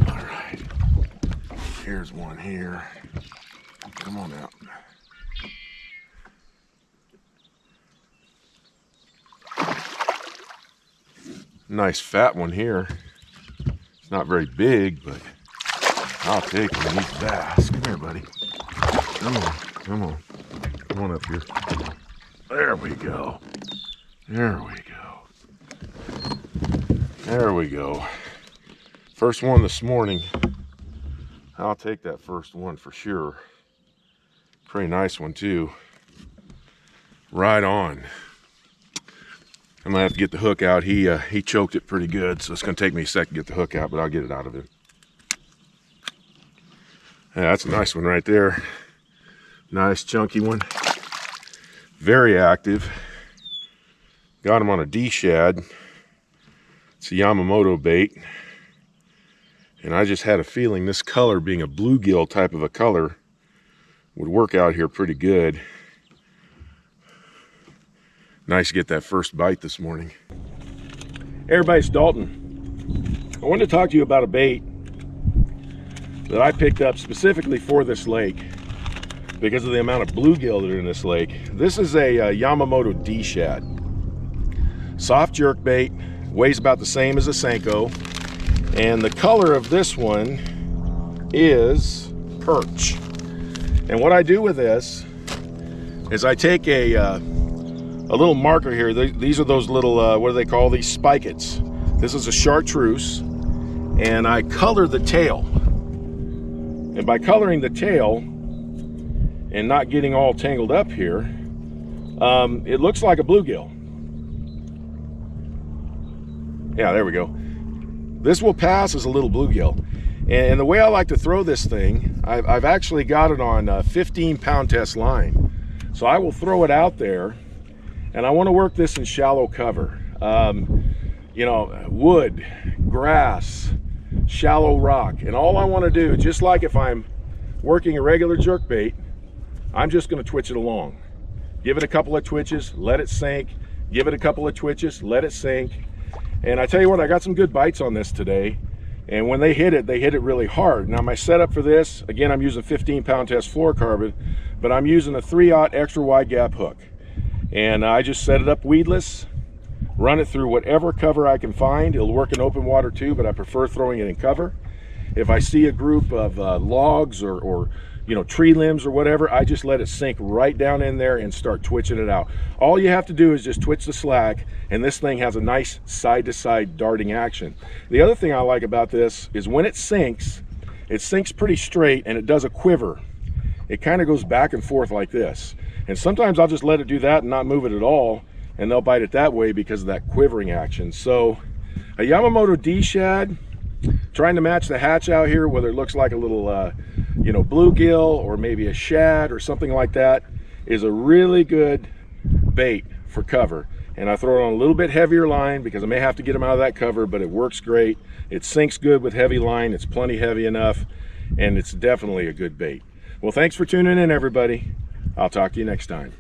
All right. Here's one here. Come on out. Nice fat one here. It's not very big, but I'll take one of these bass. Come here, buddy. Come on, come on. Come on up here. There we go. There we go. There we go. First one this morning. I'll take that first one for sure. Pretty nice one too. Right on. I'm gonna have to get the hook out. He choked it pretty good, so it's gonna take me a second to get the hook out, but I'll get it out of him. Yeah, that's a nice one right there. Nice chunky one. Very active. Got him on a D-Shad. It's a Yamamoto bait. And I just had a feeling this color, being a bluegill type of a color, would work out here pretty good. Nice to get that first bite this morning. Hey everybody, it's Dalton. I wanted to talk to you about a bait that I picked up specifically for this lake because of the amount of bluegill that are in this lake. This is a Yamamoto D-Shad. Soft jerk bait, weighs about the same as a Senko, and the color of this one is perch. And what I do with this is I take a little marker here. These are those little, what do they call these? Spikets. This is a chartreuse, and I color the tail. And by coloring the tail and not getting all tangled up here, it looks like a bluegill. Yeah, there we go. This will pass as a little bluegill. And the way I like to throw this thing, I've actually got it on a 15-pound test line. So I will throw it out there, and I want to work this in shallow cover. You know, wood, grass, shallow rock. And all I want to do, just like if I'm working a regular jerkbait, I'm just going to twitch it along. Give it a couple of twitches, let it sink. Give it a couple of twitches, let it sink. And I tell you what, I got some good bites on this today. And when they hit it really hard. Now my setup for this, again, I'm using 15-pound test fluorocarbon, but I'm using a 3/0 extra wide gap hook. And I just set it up weedless, run it through whatever cover I can find. It'll work in open water too, but I prefer throwing it in cover. If I see a group of logs or you know, tree limbs or whatever, I just let it sink right down in there and start twitching it out. All you have to do is just twitch the slack, and this thing has a nice side-to-side darting action. The other thing I like about this is when it sinks pretty straight, and it does a quiver. It kind of goes back and forth like this. And sometimes I'll just let it do that and not move it at all, and they'll bite it that way because of that quivering action. So a Yamamoto D-Shad, trying to match the hatch out here, whether it looks like a little you know, bluegill or maybe a shad or something like that, is a really good bait for cover. And I throw it on a little bit heavier line because I may have to get them out of that cover, but it works great. It sinks good with heavy line. It's plenty heavy enough, and it's definitely a good bait. Well, thanks for tuning in, everybody. I'll talk to you next time.